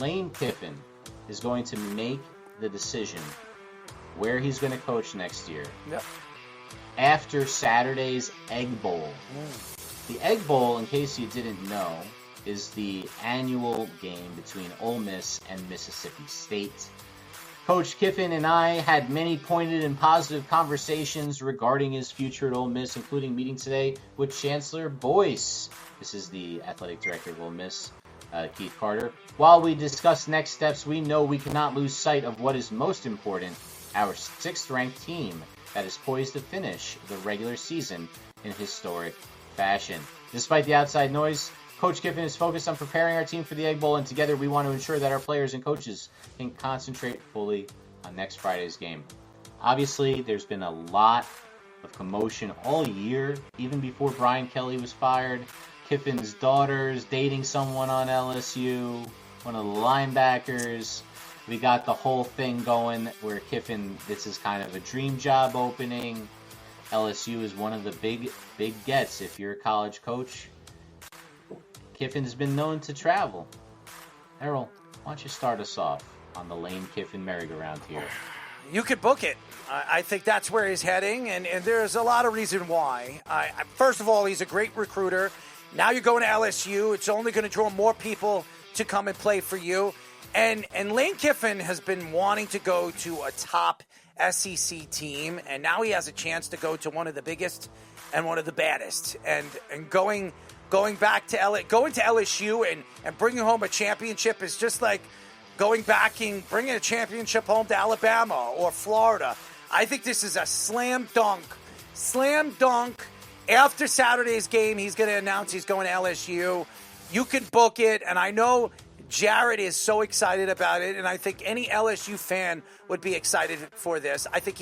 Lane Kiffin is going to make the decision where he's going to coach next year. Yep. After Saturday's Egg Bowl. The Egg Bowl, in case you didn't know, is the annual game between Ole Miss and Mississippi State. Coach Kiffin and I had many pointed and positive conversations regarding his future at Ole Miss, including meeting today with Chancellor Boyce. This is the athletic director of Ole Miss, Keith Carter. While we discuss next steps, we know we cannot lose sight of what is most important, our 6th-ranked team that is poised to finish the regular season in historic fashion. Despite the outside noise, Coach Kiffin is focused on preparing our team for the Egg Bowl, and together we want to ensure that our players and coaches can concentrate fully on next Friday's game. Obviously, there's been a lot of commotion all year, even before Brian Kelly was fired. Kiffin's daughter's dating someone on LSU, one of the linebackers. We got the whole thing going where Kiffin, this is kind of a dream job opening. LSU is one of the big gets if you're a college coach. Kiffin's been known to travel. Errol, why don't you start us off on the Lane Kiffin merry-go-round here? You could book it. I think that's where he's heading, and there's a lot of reason why. First of all, he's a great recruiter. Now you're going to LSU. It's only going to draw more people to come and play for you. And Lane Kiffin has been wanting to go to a top SEC team, and now he has a chance to go to one of the biggest and one of the baddest. And going back to going to LSU and bringing home a championship is just like going back and bringing a championship home to Alabama or Florida. I think this is a slam dunk. After Saturday's game, he's going to announce he's going to LSU. You can book it, and I know Jared is so excited about it, and I think any LSU fan would be excited for this. I think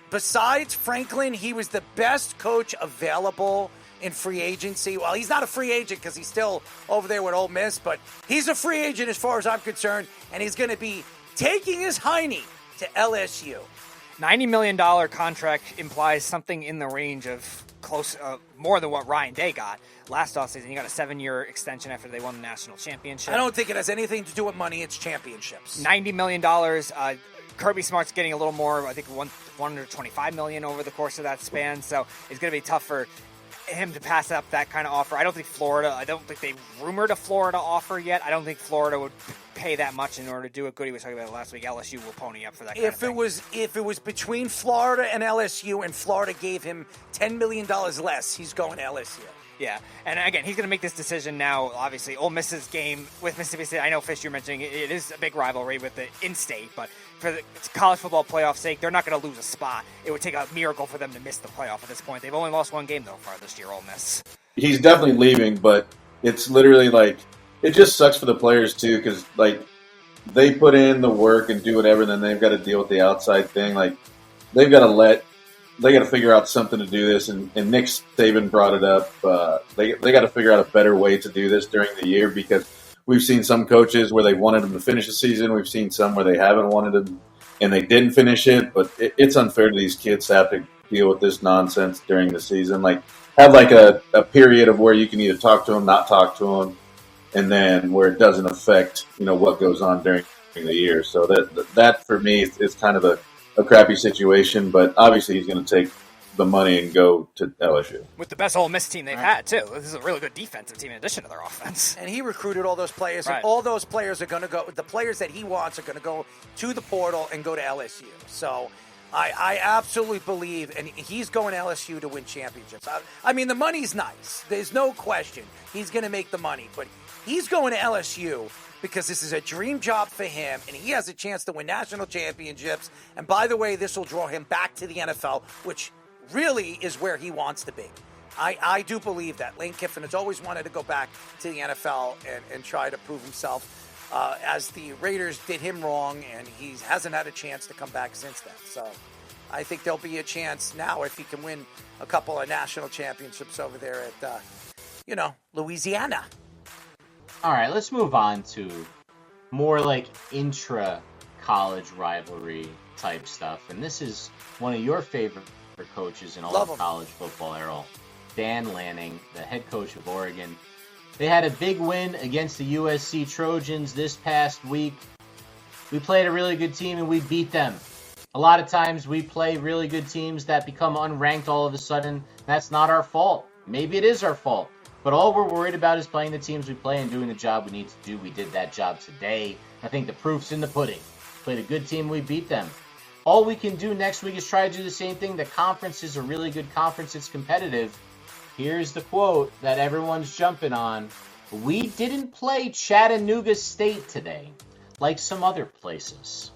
besides Franklin, he was the best coach available in free agency. Well, he's not a free agent because he's still over there with Ole Miss, but he's a free agent as far as I'm concerned, and he's going to be taking his hiney to LSU. $90 million contract implies something in the range of more than what Ryan Day got last offseason. He got a 7-year extension after they won the national championship. I don't think it has anything to do with money. It's championships. $90 million. Kirby Smart's getting a little more, I think $125 million over the course of that span. So it's going to be tough for him to pass up that kind of offer. I don't think they rumored a Florida offer yet. I don't think Florida would pay that much in order to do it. Goody was talking about it last week. LSU will pony up for that kind of thing. If it was between Florida and LSU and Florida gave him $10 million less, he's going to LSU. Yeah, and again, he's going to make this decision now. Obviously, Ole Miss's game with Mississippi State, I know, Fish, you're mentioning it is a big rivalry with the in-state, but for the college football playoff sake, they're not going to lose a spot. It would take a miracle for them to miss the playoff at this point. They've only lost one game, though, far this year, Ole Miss. He's definitely leaving, but it's literally like, it just sucks for the players, too, because, like, they put in the work and do whatever, and then they've got to deal with the outside thing. Like, they got to figure out something to do this, and Nick Saban brought it up. They got to figure out a better way to do this during the year, because we've seen some coaches where they wanted them to finish the season. We've seen some where they haven't wanted them, and they didn't finish it. But it's unfair to these kids to have to deal with this nonsense during the season. Like, have like a period of where you can either talk to them, not talk to them, and then where it doesn't affect what goes on during the year. So that for me is kind of a crappy situation, but obviously he's going to take the money and go to LSU. With the best Ole Miss team they've had, too. This is a really good defensive team in addition to their offense. And he recruited all those players, right. And all those players are going to go, the players that he wants are going to go to the portal and go to LSU. So I absolutely believe, and he's going to LSU to win championships. I mean, the money's nice. There's no question. He's going to make the money, but he's going to LSU because this is a dream job for him, and he has a chance to win national championships. And by the way, this will draw him back to the NFL, which really is where he wants to be. I do believe that. Lane Kiffin has always wanted to go back to the NFL and try to prove himself, as the Raiders did him wrong, and he hasn't had a chance to come back since then. So I think there'll be a chance now if he can win a couple of national championships over there at, Louisiana. All right, let's move on to more like intra-college rivalry type stuff. And this is one of your favorite coaches in all of college football, Errol. Dan Lanning, the head coach of Oregon. They had a big win against the USC Trojans this past week. We played a really good team and we beat them. A lot of times we play really good teams that become unranked all of a sudden. That's not our fault. Maybe it is our fault. But all we're worried about is playing the teams we play and doing the job we need to do. We did that job today. I think the proof's in the pudding. Played a good team, we beat them. All we can do next week is try to do the same thing. The conference is a really good conference. It's competitive. Here's the quote that everyone's jumping on. We didn't play Chattanooga State today like some other places.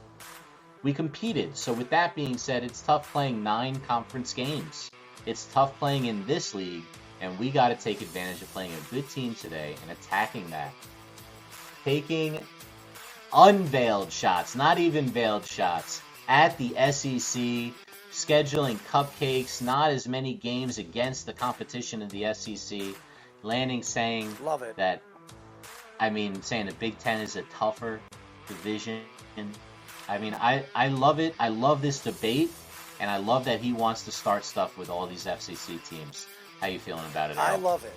We competed. So with that being said, it's tough playing 9 conference games. It's tough playing in this league, and we got to take advantage of playing a good team today and attacking that. Taking unveiled shots, not even veiled shots, at the SEC, scheduling cupcakes, not as many games against the competition in the SEC. Lanning saying Love it. that, saying the Big Ten is a tougher division. I love it. I love this debate, and I love that he wants to start stuff with all these FCC teams. How you feeling about it, Earl? I love it.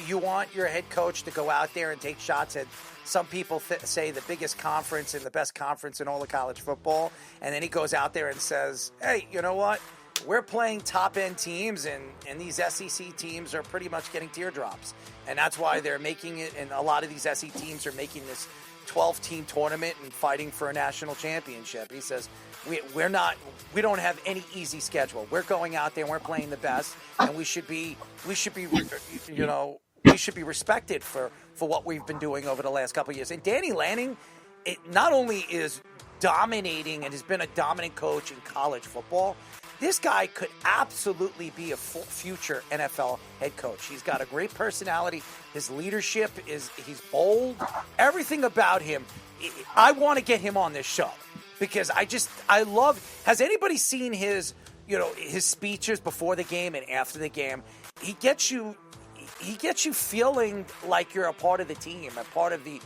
You want your head coach to go out there and take shots at some people say the biggest conference and the best conference in all of college football, and then he goes out there and says, hey, you know what? We're playing top-end teams, and these SEC teams are pretty much getting teardrops. And that's why they're making it, and a lot of these SEC teams are making this 12-team tournament and fighting for a national championship. He says, we don't have any easy schedule. We're going out there and we're playing the best, and we should be respected for what we've been doing over the last couple of years. And Danny Lanning, it not only is dominating and has been a dominant coach in college football, this guy could absolutely be a future NFL head coach. He's got a great personality. His leadership he's bold. Everything about him, I want to get him on this show because I love, has anybody seen his speeches before the game and after the game? He gets you feeling like you're a part of the team, a part of the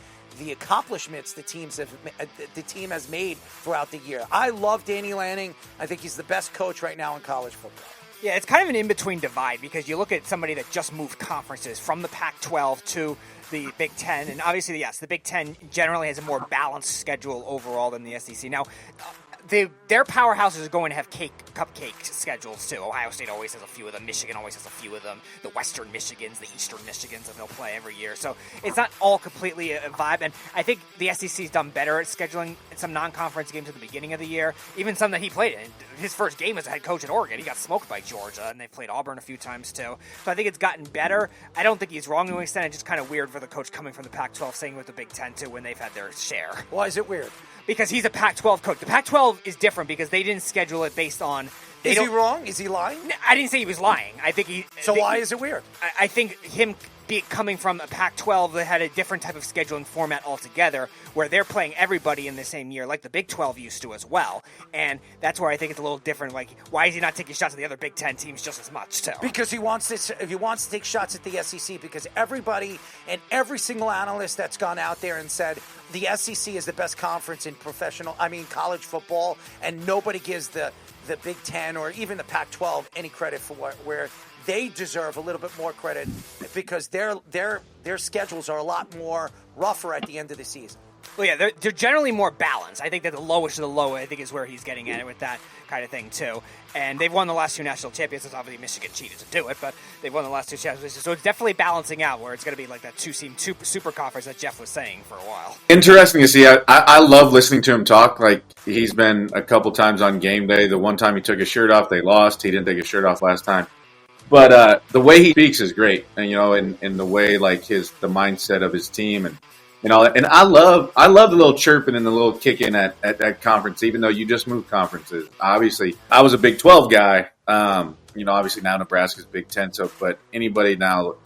accomplishments the team has made throughout the year. I love Danny Lanning. I think he's the best coach right now in college football. Yeah, it's kind of an in-between divide because you look at somebody that just moved conferences from the Pac-12 to the Big Ten, and obviously, yes, the Big Ten generally has a more balanced schedule overall than the SEC. Now, their powerhouses are going to have cupcake schedules too. Ohio State always has a few of them. Michigan always has a few of them. The Western Michigans, the Eastern Michigans that they'll play every year. So it's not all completely a vibe. And I think the SEC's done better at scheduling some non-conference games at the beginning of the year. Even some that he played in. His first game as a head coach at Oregon, he got smoked by Georgia, and they've played Auburn a few times too. So I think it's gotten better. I don't think he's wrong to an extent. It's just kind of weird for the coach coming from the Pac-12 saying with the Big Ten too when they've had their share. Why is it weird? Because he's a Pac-12 coach. The Pac-12 is different because they didn't schedule it based on... Is he wrong? Is he lying? I didn't say he was lying. I think he... So why is it weird? I think him coming from a Pac-12 that had a different type of scheduling format altogether, where they're playing everybody in the same year, like the Big 12 used to as well. And that's where I think it's a little different. Like, why is he not taking shots at the other Big 10 teams just as much, too? Because he wants to take shots at the SEC, because everybody and every single analyst that's gone out there and said the SEC is the best conference in college football, and nobody gives the Big 10 or even the Pac-12 any credit for where they deserve a little bit more credit, because their schedules are a lot more rougher at the end of the season. Well, yeah, they're generally more balanced. I think that the lowest of the low, I think, is where he's getting at it with that kind of thing, too. And they've won the last 2 national championships. Obviously, Michigan cheated to do it, but they've won the last 2 championships. So it's definitely balancing out, where it's going to be like that 2-team super conference that Jeff was saying for a while. Interesting to see. I love listening to him talk. Like, he's been a couple times on game day. The one time he took his shirt off, they lost. He didn't take his shirt off last time. But the way he speaks is great, and in the way, like, the mindset of his team and all that. And I love the little chirping and the little kicking at conference, even though you just moved conferences. Obviously, I was a Big 12 guy. Obviously now Nebraska's Big 10. So, but anybody now,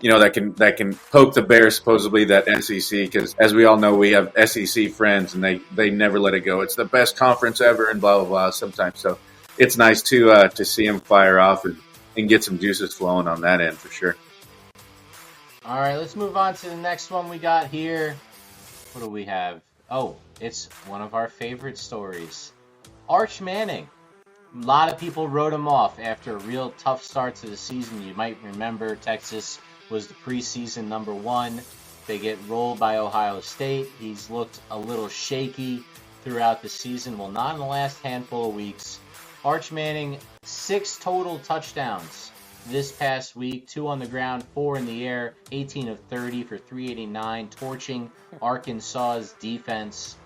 that can poke the bear, supposedly, that SEC, because as we all know, we have SEC friends, and they never let it go. It's the best conference ever, and blah blah blah. Sometimes, so it's nice to see him fire off and get some juices flowing on that end for sure. All right, let's move on to the next one we got here. What do we have? Oh, it's one of our favorite stories. Arch Manning. A lot of people wrote him off after a real tough start to the season. You might remember Texas was the preseason number 1. They get rolled by Ohio State. He's looked a little shaky throughout the season. Well, not in the last handful of weeks. Arch Manning, 6 total touchdowns this past week, 2 on the ground, 4 in the air, 18 of 30 for 389, torching Arkansas's defense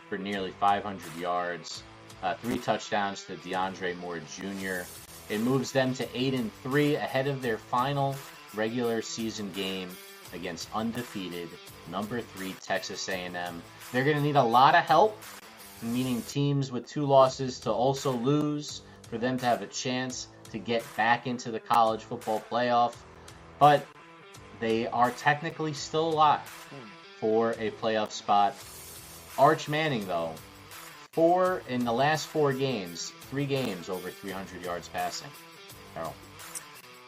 for nearly 500 yards. 3 touchdowns to DeAndre Moore Jr. It moves them to 8-3 ahead of their final regular season game against undefeated number 3 Texas A&M. They're going to need a lot of help, meaning teams with 2 losses to also lose for them to have a chance to get back into the college football playoff. But they are technically still alive for a playoff spot. Arch Manning, though, in the last 4 games, 3 games over 300 yards passing. Harold.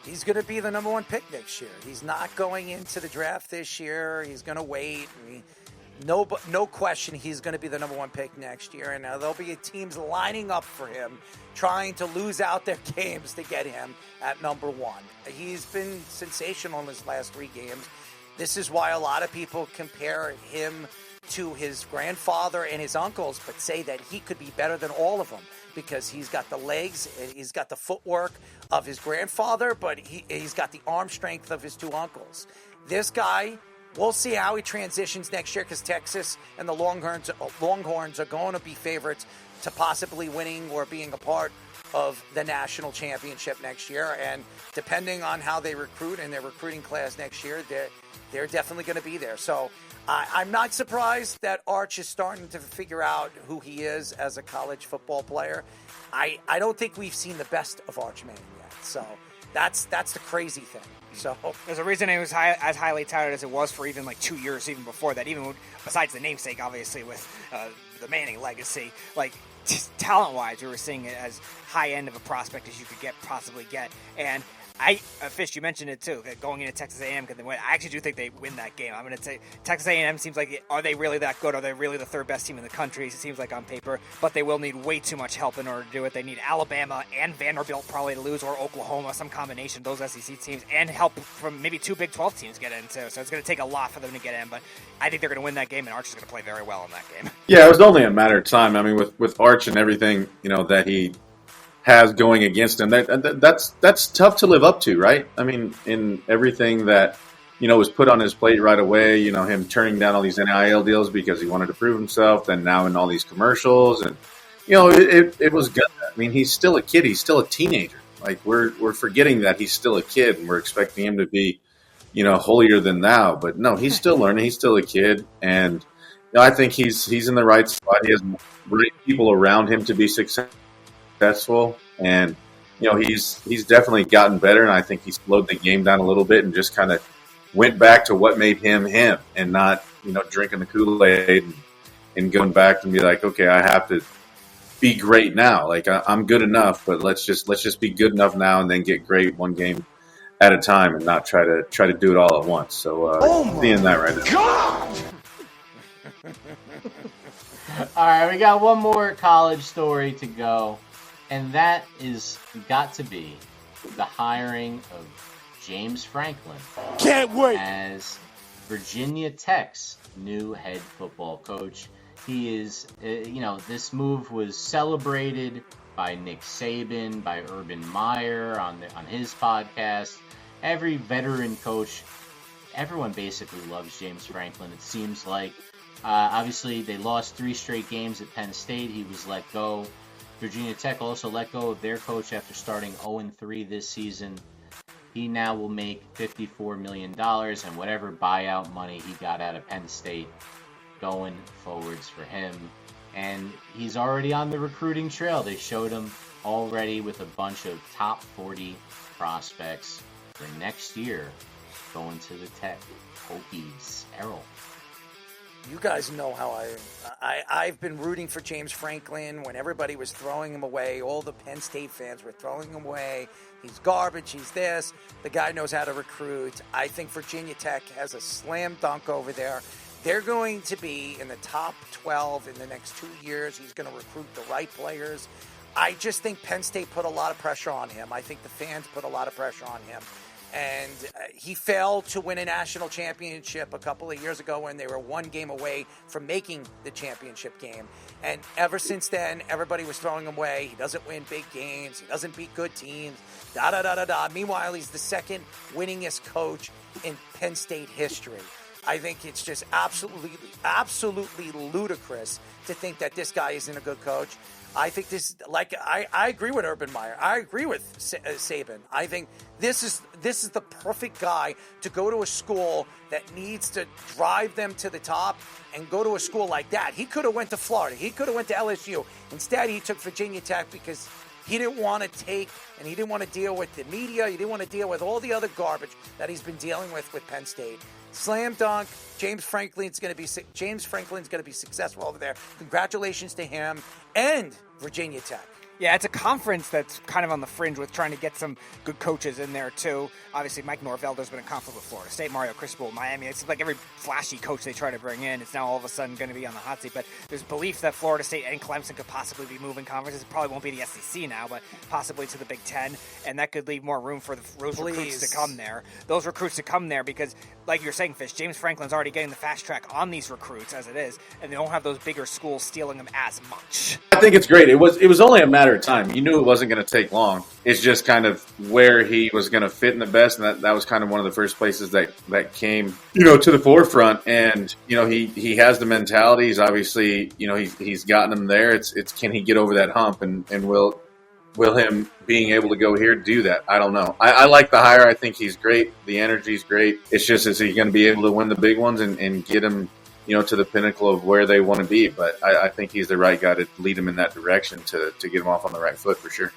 He's going to be the number 1 pick next year. He's not going into the draft this year. He's going to wait. No question he's going to be the number 1 pick next year. And there'll be teams lining up for him, trying to lose out their games to get him at number 1. He's been sensational in his last 3 games. This is why a lot of people compare him to his grandfather and his uncles, but say that he could be better than all of them because he's got the legs, he's got the footwork of his grandfather, but he's got the arm strength of his 2 uncles. This guy, we'll see how he transitions next year because Texas and the Longhorns are going to be favorites to possibly winning or being a part of the national championship next year. And depending on how they recruit and their recruiting class next year, they're definitely going to be there. So I'm not surprised that Arch is starting to figure out who he is as a college football player. I don't think we've seen the best of Arch Manning yet. So that's the crazy thing. So there's a reason it was as highly touted as it was for even like 2 years even before that, even besides the namesake, obviously, with the Manning legacy. Like, talent-wise, we were seeing it as high end of a prospect as you could possibly get. And Fish, you mentioned it too, that going into Texas A&M, could they win? I actually do think they win that game. I'm going to say Texas A&M seems like, are they really that good? Are they really the 3rd best team in the country? It seems like on paper, but they will need way too much help in order to do it. They need Alabama and Vanderbilt probably to lose, or Oklahoma, some combination of those SEC teams, and help from maybe 2 Big 12 teams get in too. So it's going to take a lot for them to get in, but I think they're going to win that game, and Arch is going to play very well in that game. Yeah, it was only a matter of time. I mean, with Arch and everything, that he has going against him, that's tough to live up to, right? I mean, in everything that was put on his plate right away, him turning down all these NIL deals because he wanted to prove himself, then now in all these commercials, and it was good. I mean, he's still a kid, he's still a teenager. Like, we're forgetting that he's still a kid, and we're expecting him to be holier than thou. But no, he's still learning, he's still a kid, and I think he's in the right spot. He has great people around him to be successful, and he's definitely gotten better, and I think he slowed the game down a little bit and just kind of went back to what made him him, and not drinking the Kool-Aid and going back and be like, okay, I have to be great now. Like, I'm good enough, but let's just be good enough now and then get great one game at a time and not try to do it all at once. So seeing that right now. God! All right, we got one more college story to go, and that is got to be the hiring of James Franklin. Can't wait! As Virginia Tech's new head football coach. He is, this move was celebrated by Nick Saban, by Urban Meyer on his podcast. Every veteran coach, everyone basically loves James Franklin, it seems like. Obviously, they lost 3 straight games at Penn State. He was let go. Virginia Tech also let go of their coach after starting 0-3 this season. He now will make $54 million, and whatever buyout money he got out of Penn State going forwards for him. And he's already on the recruiting trail. They showed him already with a bunch of top 40 prospects for next year going to the Tech Hokies. Errol. You guys know how I've been rooting for James Franklin when everybody was throwing him away. All the Penn State fans were throwing him away. He's garbage. He's this. The guy knows how to recruit. I think Virginia Tech has a slam dunk over there. They're going to be in the top 12 in the next 2 years. He's going to recruit the right players. I just think Penn State put a lot of pressure on him. I think the fans put a lot of pressure on him. And he failed to win a national championship a couple of years ago when they were one game away from making the championship game. And ever since then, everybody was throwing him away. He doesn't win big games. He doesn't beat good teams. Da-da-da-da-da. Meanwhile, he's the second winningest coach in Penn State history. I think it's just absolutely ludicrous to think that this guy isn't a good coach. I think this, I agree with Urban Meyer. I agree with Saban. I think this is the perfect guy to go to a school that needs to drive them to the top and go to a school like that. He could have went to Florida. He could have went to LSU. Instead, he took Virginia Tech because he didn't want to take and he didn't want to deal with the media. He didn't want to deal with all the other garbage that he's been dealing with Penn State. Slam dunk. James Franklin's going to be successful over there. Congratulations to him and Virginia Tech. Yeah, it's a conference that's kind of on the fringe with trying to get some good coaches in there, too. Obviously, Mike Norveldo's been in conflict with Florida State, Mario Cristobal, Miami. It's like every flashy coach they try to bring in, it's now all of a sudden going to be on the hot seat. But there's belief that Florida State and Clemson could possibly be moving conferences. It probably won't be the SEC now, but possibly to the Big Ten. And that could leave more room for those recruits to come there. Those recruits to come there because, like you're saying, Fish, James Franklin's already getting the fast track on these recruits as it is, and they don't have those bigger schools stealing them as much. I think it's great. It was only a matter of time. You knew it wasn't going to take long. It's just kind of where he was going to fit in the best, and that was kind of one of the first places that came, to the forefront. And he has the mentality. He's obviously, he's gotten him there. It's can he get over that hump, and will him being able to go here do that? I don't know. I like the hire. I think he's great. The energy's great. It's just, is he going to be able to win the big ones and get him, to the pinnacle of where they want to be? But I think he's the right guy to lead him in that direction to get him off on the right foot for sure.